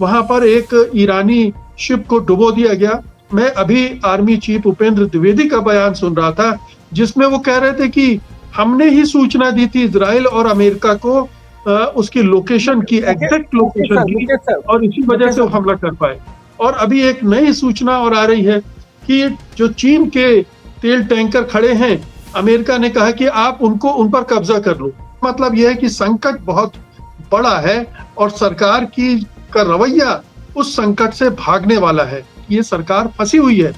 वहां पर एक ईरानी शिप को डुबो दिया गया। मैं अभी आर्मी चीफ उपेंद्र द्विवेदी का बयान सुन रहा था, जिसमें वो कह रहे थे कि हमने ही सूचना दी थी इजराइल और अमेरिका को उसकी लोकेशन की, एग्जैक्ट लोकेशन की, और इसी वजह से वो हमला कर पाए। और अभी एक नई सूचना और आ रही है कि जो चीन के तेल टैंकर खड़े हैं, अमेरिका ने कहा कि आप उन पर कब्जा कर लो। मतलब यह है कि संकट बहुत बड़ा है और सरकार का रवैया उस संकट से भागने वाला है। ये सरकार फंसी हुई है,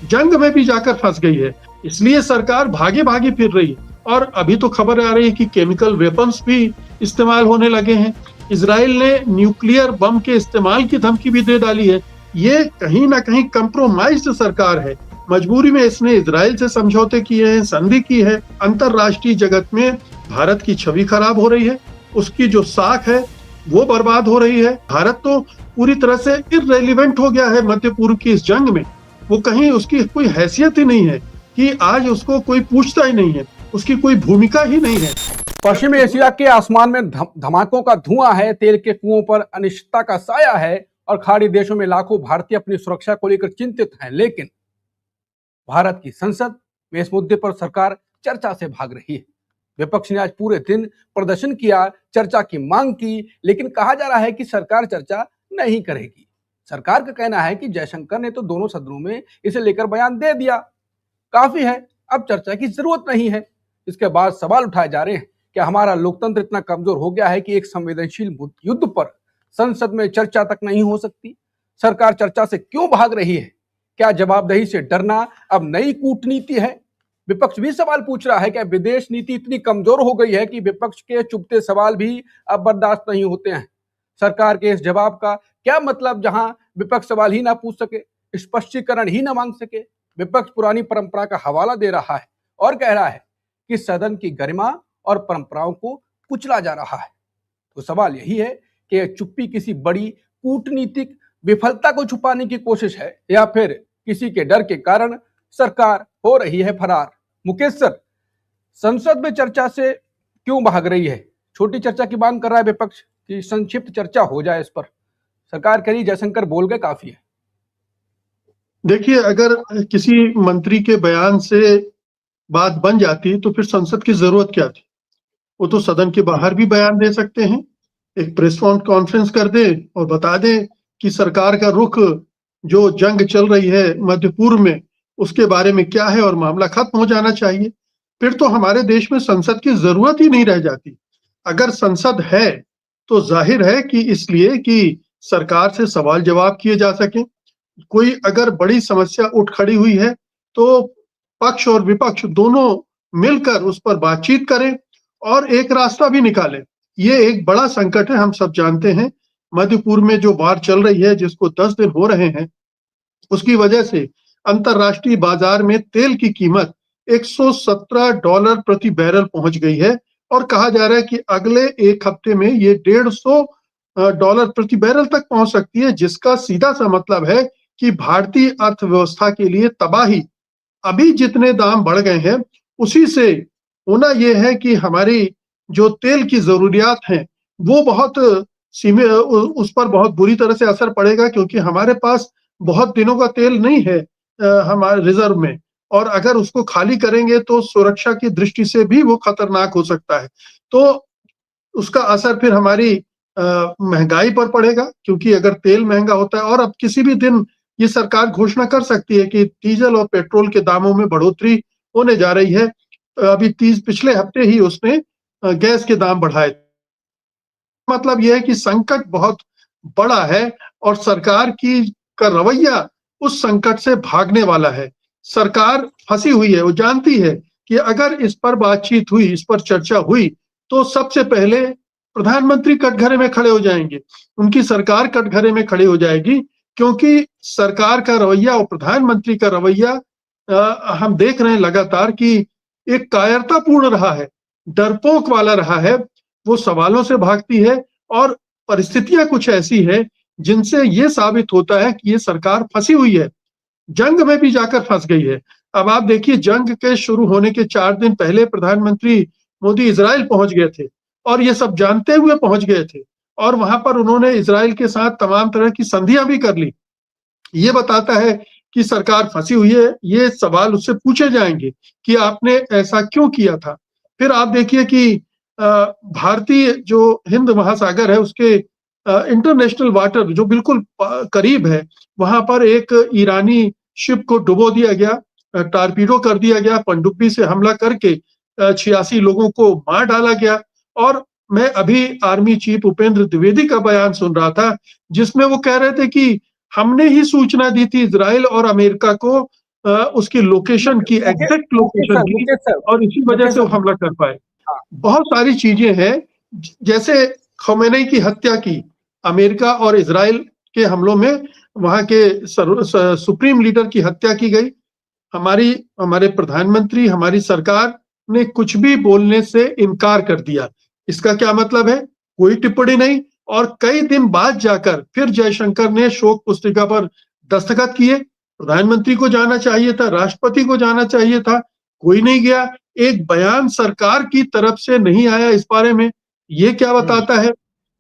जंग में भी जाकर फंस गई है, इसलिए सरकार भागे भागे फिर रही है। और अभी तो खबर आ रही है कि केमिकल वेपन्स भी इस्तेमाल होने लगे हैं। इजराइल ने न्यूक्लियर बम के इस्तेमाल की धमकी भी दे डाली है। ये कहीं ना कहीं कंप्रोमाइज्ड सरकार है। मजबूरी में इसने इजराइल से समझौते किए हैं, संधि की है। अंतरराष्ट्रीय जगत में भारत की छवि खराब हो रही है, उसकी जो साख है वो बर्बाद हो रही है। भारत तो पूरी तरह से इररेलेवेंट हो गया है मध्य पूर्व की इस जंग में। वो कहीं उसकी कोई हैसियत ही नहीं है कि आज उसको कोई पूछता ही नहीं है, उसकी कोई भूमिका ही नहीं है। पश्चिमी एशिया के आसमान में धमाकों का धुआं है, तेल के कुओं पर अनिश्चितता का साया है और खाड़ी देशों में लाखों भारतीय अपनी सुरक्षा को लेकर चिंतित हैं। लेकिन भारत की संसद में इस मुद्दे पर सरकार चर्चा से भाग रही है। विपक्ष ने आज पूरे दिन प्रदर्शन किया, चर्चा की मांग की, लेकिन कहा जा रहा है कि सरकार चर्चा नहीं करेगी। सरकार का कहना है कि जयशंकर ने तो दोनों सदनों में इसे लेकर बयान दे दिया, काफी है, अब चर्चा की जरूरत नहीं है। इसके बाद सवाल उठाए जा रहे हैं कि हमारा लोकतंत्र इतना कमजोर हो गया है कि एक संवेदनशील युद्ध पर संसद में चर्चा तक नहीं हो सकती। सरकार चर्चा से क्यों भाग रही है? क्या जवाबदेही से डरना अब नई कूटनीति है? विपक्ष भी सवाल पूछ रहा है कि विदेश नीति इतनी कमजोर हो गई है कि विपक्ष के चुभते सवाल भी अब बर्दाश्त नहीं होते हैं। सरकार के इस जवाब का क्या मतलब, जहां विपक्ष सवाल ही ना पूछ सके, स्पष्टीकरण ही ना मांग सके? विपक्ष पुरानी परंपरा का हवाला दे रहा है और कह रहा है कि सदन की गरिमा और परंपराओं को कुचला जा रहा है। तो सवाल यही है कि चुप्पी किसी बड़ी कूटनीतिक विफलता को छुपाने की कोशिश है या फिर किसी के डर के कारण सरकार हो रही है फरार। मुकेश सर, संसद में चर्चा से क्यों भाग रही है? छोटी चर्चा की मांग कर रहा है विपक्ष कि संक्षिप्त चर्चा हो जाए इस पर। सरकार कह रही जयशंकर बोल गए, काफी है। देखिए, अगर किसी मंत्री के बयान से बात बन जाती तो फिर संसद की जरूरत क्या थी? वो तो सदन के बाहर भी बयान दे सकते हैं, एक प्रेस कॉन्फ्रेंस कर दे और बता दे कि सरकार का रुख जो जंग चल रही है मध्य पूर्व में उसके बारे में क्या है और मामला खत्म हो जाना चाहिए। फिर तो हमारे देश में संसद की जरूरत ही नहीं रह जाती। अगर संसद है तो जाहिर है कि इसलिए कि सरकार से सवाल जवाब किए जा सके। कोई अगर बड़ी समस्या उठ खड़ी हुई है तो पक्ष और विपक्ष दोनों मिलकर उस पर बातचीत करें और एक रास्ता भी निकालें। ये एक बड़ा संकट है, हम सब जानते हैं। मध्य पूर्व में जो वार चल रही है, जिसको 10 दिन हो रहे हैं, उसकी वजह से अंतरराष्ट्रीय बाजार में तेल की कीमत $117 प्रति बैरल पहुंच गई है और कहा जा रहा है कि अगले एक हफ्ते में ये $150 प्रति बैरल तक पहुंच सकती है, जिसका सीधा सा मतलब है कि भारतीय अर्थव्यवस्था के लिए तबाही। अभी जितने दाम बढ़ गए हैं उसी से होना यह है कि हमारी जो तेल की जरूरियात हैं वो बहुत सीमित, उस पर बहुत बुरी तरह से असर पड़ेगा, क्योंकि हमारे पास बहुत दिनों का तेल नहीं है हमारे रिजर्व में, और अगर उसको खाली करेंगे तो सुरक्षा की दृष्टि से भी वो खतरनाक हो सकता है। तो उसका असर फिर हमारी महंगाई पर पड़ेगा, क्योंकि अगर तेल महंगा होता है, और अब किसी भी दिन ये सरकार घोषणा कर सकती है कि डीजल और पेट्रोल के दामों में बढ़ोतरी होने जा रही है। अभी पिछले हफ्ते ही उसने गैस के दाम बढ़ाए। मतलब यह है कि संकट बहुत बड़ा है और सरकार का रवैया उस संकट से भागने वाला है। सरकार फंसी हुई है, वो जानती है कि अगर इस पर बातचीत हुई, इस पर चर्चा हुई, तो सबसे पहले प्रधानमंत्री कटघरे में खड़े हो जाएंगे, उनकी सरकार कटघरे में खड़ी हो जाएगी, क्योंकि सरकार का रवैया और प्रधानमंत्री का रवैया हम देख रहे हैं लगातार कि एक कायरतापूर्ण रहा है, डरपोक वाला रहा है। वो सवालों से भागती है और परिस्थितियां कुछ ऐसी है जिनसे ये साबित होता है कि ये सरकार फंसी हुई है, जंग में भी जाकर फंस गई है। अब आप देखिए, जंग के शुरू होने के 4 दिन पहले प्रधानमंत्री मोदी इजराइल पहुंच गए थे और ये सब जानते हुए पहुंच गए थे, और वहां पर उन्होंने इजराइल के साथ तमाम तरह की संधियां भी कर ली। ये बताता है कि सरकार फंसी हुई है। ये सवाल उससे पूछे जाएंगे कि आपने ऐसा क्यों किया था। फिर आप देखिए कि भारतीय जो हिंद महासागर है उसके इंटरनेशनल वाटर जो बिल्कुल करीब है, वहां पर एक ईरानी शिप को डुबो दिया गया, टारपीडो कर दिया गया, पनडुब्बी से हमला करके 86 लोगों को मार डाला गया। और मैं अभी आर्मी चीफ उपेंद्र द्विवेदी का बयान सुन रहा था, जिसमें वो कह रहे थे कि हमने ही सूचना दी थी इजराइल और अमेरिका को उसकी लोकेशन की, एग्जैक्ट लोकेशन की, और इसी वजह से वो हमला कर पाए। हाँ। बहुत सारी चीजें हैं, जैसे खमेनी की हत्या की, अमेरिका और इजराइल के हमलों में वहां के सुप्रीम लीडर की हत्या की गई। हमारे प्रधानमंत्री, हमारी सरकार ने कुछ भी बोलने से इनकार कर दिया। इसका क्या मतलब है? कोई टिप्पणी नहीं। और कई दिन बाद जाकर फिर जयशंकर ने शोक पुस्तिका पर दस्तखत किए। प्रधानमंत्री को जाना चाहिए था, राष्ट्रपति को जाना चाहिए था, कोई नहीं गया। एक बयान सरकार की तरफ से नहीं आया इस बारे में। ये क्या बताता है?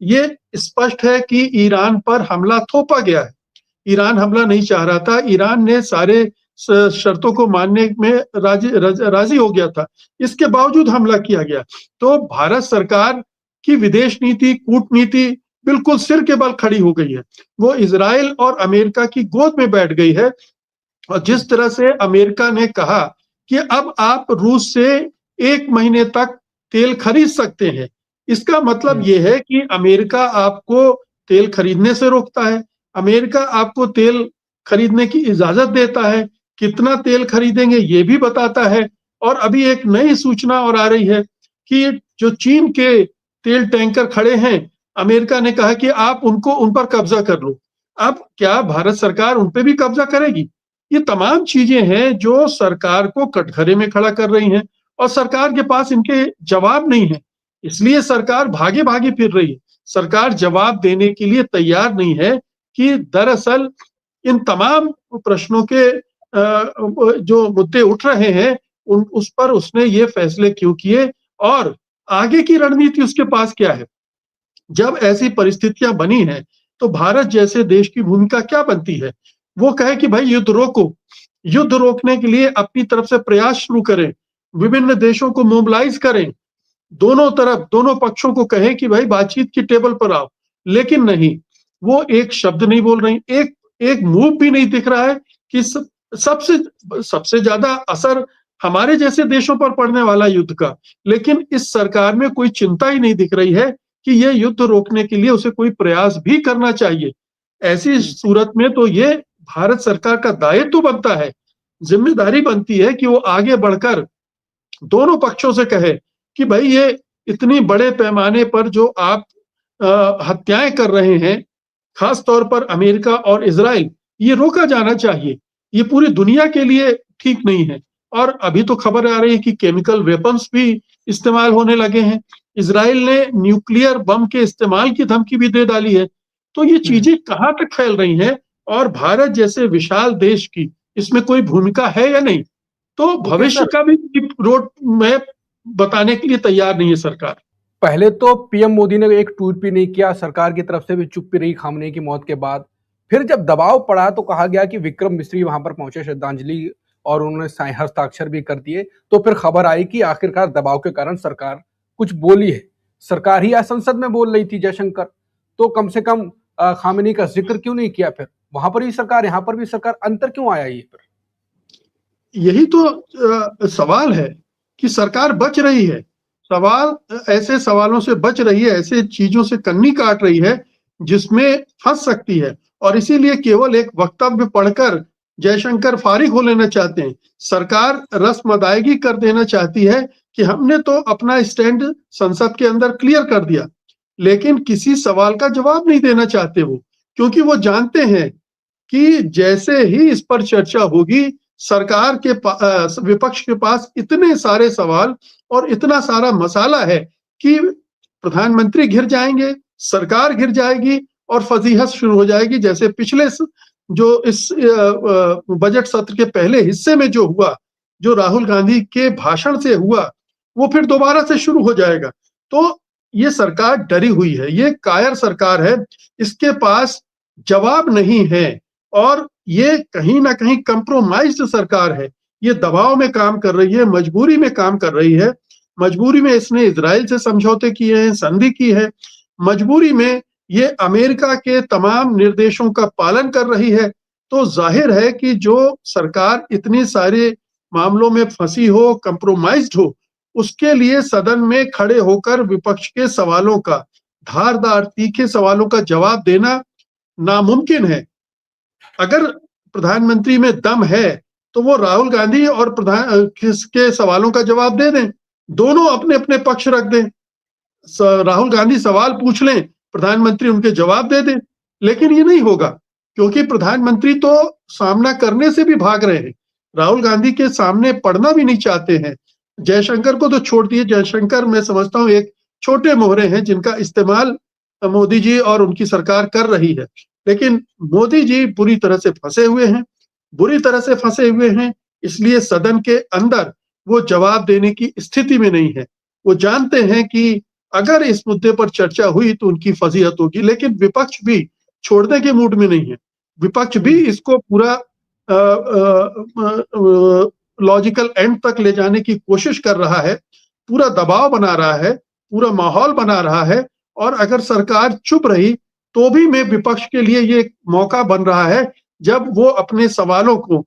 ये स्पष्ट है कि ईरान पर हमला थोपा गया है। ईरान हमला नहीं चाह रहा था, ईरान ने सारे शर्तों को मानने में राजी हो गया था, इसके बावजूद हमला किया गया। तो भारत सरकार की विदेश नीति, कूटनीति बिल्कुल सिर के बल खड़ी हो गई है। वो इजराइल और अमेरिका की गोद में बैठ गई है। और जिस तरह से अमेरिका ने कहा कि अब आप रूस से 1 महीने तक तेल खरीद सकते हैं, इसका मतलब ये है कि अमेरिका आपको तेल खरीदने से रोकता है, अमेरिका आपको तेल खरीदने की इजाजत देता है, कितना तेल खरीदेंगे ये भी बताता है। और अभी एक नई सूचना और आ रही है कि जो चीन के तेल टैंकर खड़े हैं, अमेरिका ने कहा कि आप उन पर कब्जा कर लो। अब क्या भारत सरकार उन पे भी कब्जा करेगी? ये तमाम चीजें हैं जो सरकार को कटघरे में खड़ा कर रही हैं, और सरकार के पास इनके जवाब नहीं है। इसलिए सरकार भागे भागे फिर रही है। सरकार जवाब देने के लिए तैयार नहीं है कि दरअसल इन तमाम प्रश्नों के जो मुद्दे उठ रहे हैं उस पर उसने ये फैसले क्यों किए, और आगे की रणनीति उसके पास क्या है। जब ऐसी परिस्थितियां बनी हैं तो भारत जैसे देश की भूमिका क्या बनती है? वो कहे कि भाई युद्ध रोको, युद्ध रोकने के लिए अपनी तरफ से प्रयास शुरू करें, विभिन्न देशों को मोबिलाइज करें, दोनों तरफ, दोनों पक्षों को कहें कि भाई बातचीत की टेबल पर आओ। लेकिन नहीं, वो एक शब्द नहीं बोल रही, एक मूव भी नहीं दिख रहा है कि सबसे ज्यादा असर हमारे जैसे देशों पर पड़ने वाला युद्ध का। लेकिन इस सरकार में कोई चिंता ही नहीं दिख रही है कि ये युद्ध रोकने के लिए उसे कोई प्रयास भी करना चाहिए। ऐसी सूरत में तो ये भारत सरकार का दायित्व बनता है, जिम्मेदारी बनती है कि वो आगे बढ़कर दोनों पक्षों से कहे कि भाई ये इतनी बड़े पैमाने पर जो आप हत्याएं कर रहे हैं, खास तौर पर अमेरिका और इजराइल, ये रोका जाना चाहिए। ये पूरी दुनिया के लिए ठीक नहीं है। और अभी तो खबर आ रही है कि केमिकल वेपन्स भी इस्तेमाल होने लगे हैं। इजराइल ने न्यूक्लियर बम के इस्तेमाल की धमकी भी दे डाली है। तो ये चीजें कहां तक फैल रही हैं, और भारत जैसे विशाल देश की इसमें कोई भूमिका है या नहीं? तो भविष्य का भी रोड मैप बताने के लिए तैयार नहीं है सरकार। पहले तो पीएम मोदी ने एक ट्वीट भी नहीं किया, सरकार की तरफ से भी चुप्पी रही खामनेई की मौत के बाद। फिर जब दबाव पड़ा तो कहा गया कि विक्रम मिस्री वहां पर पहुंचे श्रद्धांजलि, और उन्होंने हस्ताक्षर भी कर दिए। तो फिर खबर आई कि आखिरकार दबाव के कारण सरकार कुछ बोली है। सरकार ही संसद में बोल रही थी जयशंकर, तो कम से कम खामनेई का जिक्र क्यों नहीं किया? फिर वहां पर भी सरकार, यहाँ पर भी सरकार, अंतर क्यों आया? ये फिर यही तो सवाल है कि सरकार बच रही है। ऐसे सवालों से बच रही है, ऐसे चीजों से कन्नी काट रही है जिसमें फंस सकती है। और इसीलिए केवल एक वक्तव्य पढ़कर जयशंकर फारिग हो लेना चाहते हैं। सरकार रस्म अदायगी कर देना चाहती है कि हमने तो अपना स्टैंड संसद के अंदर क्लियर कर दिया, लेकिन किसी सवाल का जवाब नहीं देना चाहते वो, क्योंकि वो जानते हैं कि जैसे ही इस पर चर्चा होगी, सरकार के विपक्ष के पास इतने सारे सवाल और इतना सारा मसाला है कि प्रधानमंत्री घिर जाएंगे, सरकार घिर जाएगी और फजीहत शुरू हो जाएगी। जैसे पिछले जो इस बजट सत्र के पहले हिस्से में जो हुआ, जो राहुल गांधी के भाषण से हुआ, वो फिर दोबारा से शुरू हो जाएगा। तो ये सरकार डरी हुई है, ये कायर सरकार है, इसके पास जवाब नहीं है और ये कहीं ना कहीं कंप्रोमाइज्ड सरकार है। ये दबाव में काम कर रही है, मजबूरी में काम कर रही है। मजबूरी में इसने इजराइल से समझौते किए हैं, संधि की है। मजबूरी में ये अमेरिका के तमाम निर्देशों का पालन कर रही है। तो जाहिर है कि जो सरकार इतने सारे मामलों में फंसी हो, कंप्रोमाइज्ड हो, उसके लिए सदन में खड़े होकर विपक्ष के सवालों का, धारदार तीखे सवालों का जवाब देना नामुमकिन है। अगर प्रधानमंत्री में दम है तो वो राहुल गांधी और के सवालों का जवाब दे दें, दोनों अपने अपने पक्ष रख दें। राहुल गांधी सवाल पूछ लें, प्रधानमंत्री उनके जवाब दे दें। लेकिन ये नहीं होगा, क्योंकि प्रधानमंत्री तो सामना करने से भी भाग रहे हैं, राहुल गांधी के सामने पढ़ना भी नहीं चाहते हैं। जयशंकर को तो छोड़ दिए, जयशंकर मैं समझता हूं एक छोटे मोहरे हैं जिनका इस्तेमाल मोदी जी और उनकी सरकार कर रही है। लेकिन मोदी जी बुरी तरह से फंसे हुए हैं, बुरी तरह से फंसे हुए हैं, इसलिए सदन के अंदर वो जवाब देने की स्थिति में नहीं है। वो जानते हैं कि अगर इस मुद्दे पर चर्चा हुई तो उनकी फजीहत होगी, लेकिन विपक्ष भी छोड़ने के मूड में नहीं है। विपक्ष भी इसको पूरा लॉजिकल एंड तक ले जाने की कोशिश कर रहा है, पूरा दबाव बना रहा है, पूरा माहौल बना रहा है। और अगर सरकार चुप रही तो भी मैं विपक्ष के लिए ये एक मौका बन रहा है जब वो अपने सवालों को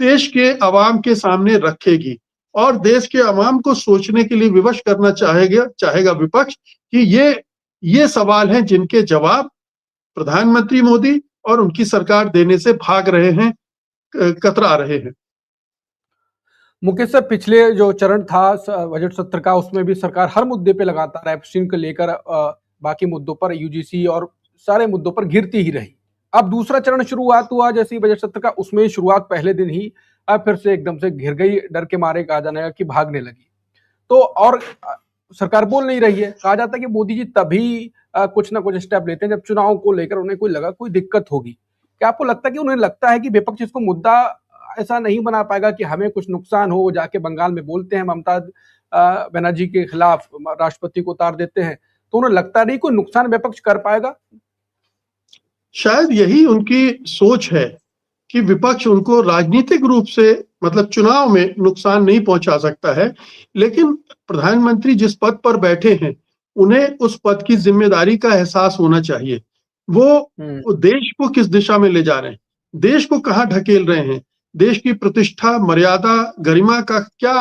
देश के अवाम के सामने रखेगी और देश के अवाम को सोचने के लिए विवश करना चाहेगा विपक्ष कि ये सवाल हैं जिनके जवाब प्रधानमंत्री मोदी और उनकी सरकार देने से भाग रहे हैं, कतरा रहे हैं। मुकेश सर, पिछले जो चरण था बजट सत्र का, उसमें भी सरकार हर मुद्दे पे लगातार वैक्सीन को लेकर बाकी मुद्दों पर, यूजीसी और सारे मुद्दों पर घिरती ही रही। अब दूसरा चरण शुरुआत हुआ जैसे ही बजट सत्र का, उसमें शुरुआत पहले दिन ही अब फिर से एकदम से घिर गई, डर के मारे कहा जाने लगा कि भागने लगी। तो और सरकार बोल नहीं रही है। कहा जाता है कि मोदी जी तभी कुछ ना कुछ स्टेप लेते हैं जब चुनाव को लेकर उन्हें कोई लगा कोई दिक्कत होगी। क्या आपको लगता है कि उन्हें लगता है कि विपक्ष इसको मुद्दा ऐसा नहीं बना पाएगा कि हमें कुछ नुकसान हो, वो जाके बंगाल में बोलते हैं, ममता बनर्जी के खिलाफ राष्ट्रपति को उतार देते हैं, तो उन्हें लगता नहीं कोई नुकसान विपक्ष कर पाएगा? शायद यही उनकी सोच है कि विपक्ष उनको राजनीतिक रूप से, मतलब चुनाव में नुकसान नहीं पहुंचा सकता है। लेकिन प्रधानमंत्री जिस पद पर बैठे हैं उन्हें उस पद की जिम्मेदारी का एहसास होना चाहिए। वो देश को किस दिशा में ले जा रहे हैं, देश को कहां ढकेल रहे हैं, देश की प्रतिष्ठा, मर्यादा, गरिमा का क्या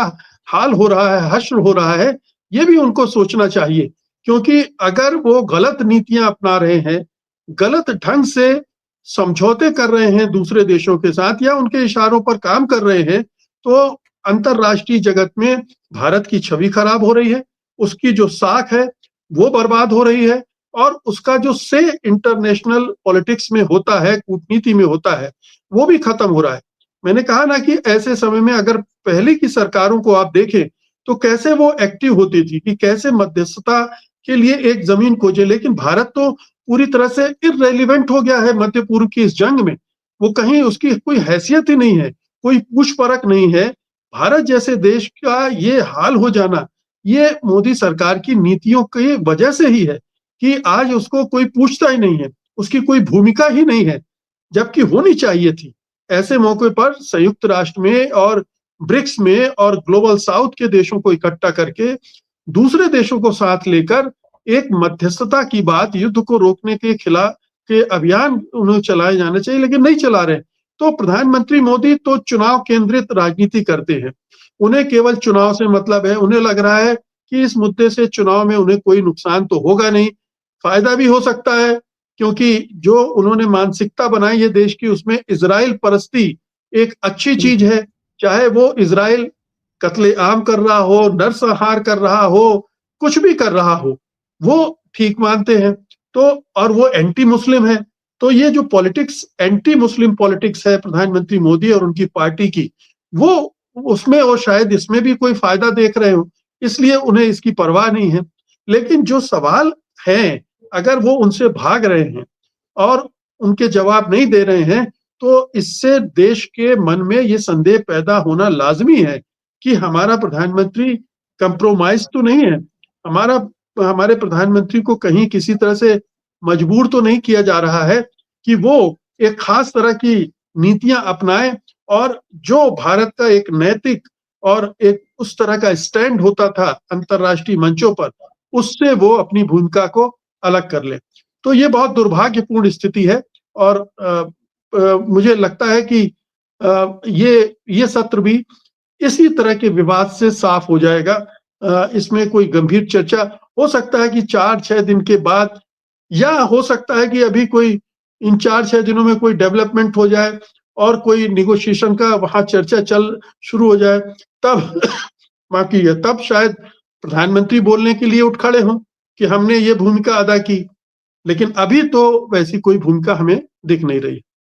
हाल हो रहा है, हश्र हो रहा है, ये भी उनको सोचना चाहिए। क्योंकि अगर वो गलत नीतियां अपना रहे हैं, गलत ढंग से समझौते कर रहे हैं दूसरे देशों के साथ या उनके इशारों पर काम कर रहे हैं, तो अंतरराष्ट्रीय जगत में भारत की छवि खराब हो रही है, उसकी जो साख है वो बर्बाद हो रही है और उसका जो से इंटरनेशनल पॉलिटिक्स में होता है, कूटनीति में होता है, वो भी खत्म हो रहा है। मैंने कहा ना कि ऐसे समय में अगर पहले की सरकारों को आप देखें तो कैसे वो एक्टिव होती थी, कि कैसे मध्यस्थता के लिए एक जमीन खोजे। लेकिन भारत तो पूरी तरह से इररेलेवेंट हो गया है मध्य पूर्व की इस जंग में। वो कहीं उसकी कोई हैसियत ही नहीं है, कोई पूछ परख नहीं है। भारत जैसे देश का ये हाल हो जाना, ये मोदी सरकार की नीतियों की वजह से ही है कि आज उसको कोई पूछता ही नहीं है, उसकी कोई भूमिका ही नहीं है, जबकि होनी चाहिए थी। ऐसे मौके पर संयुक्त राष्ट्र में और ब्रिक्स में और ग्लोबल साउथ के देशों को इकट्ठा करके दूसरे देशों को साथ लेकर एक मध्यस्थता की बात, युद्ध को रोकने के खिलाफ के अभियान उन्हें चलाए जाने चाहिए, लेकिन नहीं चला रहे। तो प्रधानमंत्री मोदी तो चुनाव केंद्रित राजनीति करते हैं, उन्हें केवल चुनाव से मतलब है। उन्हें लग रहा है कि इस मुद्दे से चुनाव में उन्हें कोई नुकसान तो होगा नहीं, फायदा भी हो सकता है, क्योंकि जो उन्होंने मानसिकता बनाई है देश की, उसमें इजराइल परस्ती एक अच्छी चीज है। चाहे वो इजराइल कत्लेआम कर रहा हो, नरसंहार कर रहा हो, कुछ भी कर रहा हो, वो ठीक मानते हैं। तो और वो एंटी मुस्लिम है। तो ये जो पॉलिटिक्स, एंटी मुस्लिम पॉलिटिक्स है प्रधानमंत्री मोदी और उनकी पार्टी की, वो उसमें और शायद इसमें भी कोई फायदा देख रहे हो, इसलिए उन्हें इसकी परवाह नहीं है। लेकिन जो सवाल हैं, अगर वो उनसे भाग रहे हैं और उनके जवाब नहीं दे रहे हैं, तो इससे देश के मन में ये संदेह पैदा होना लाजमी है कि हमारा प्रधानमंत्री कंप्रोमाइज तो नहीं है, हमारा हमारे प्रधानमंत्री को कहीं किसी तरह से मजबूर तो नहीं किया जा रहा है कि वो एक खास तरह की नीतियां अपनाएं और जो भारत का एक नैतिक और एक उस तरह का स्टैंड होता था अंतर्राष्ट्रीय मंचों पर, उससे वो अपनी भूमिका को अलग कर ले। तो ये बहुत दुर्भाग्यपूर्ण स्थिति है और मुझे लगता है कि ये सत्र भी इसी तरह के विवाद से साफ हो जाएगा। इसमें कोई गंभीर चर्चा हो सकता है कि 4-6 दिन के बाद, या हो सकता है कि अभी कोई इन 4-6 दिनों में कोई डेवलपमेंट हो जाए और कोई नेगोशिएशन का वहां चर्चा शुरू हो जाए, तब बाकी है, तब शायद प्रधानमंत्री बोलने के लिए उठ खड़े हों कि हमने ये भूमिका अदा की। लेकिन अभी तो वैसी कोई भूमिका हमें दिख नहीं रही।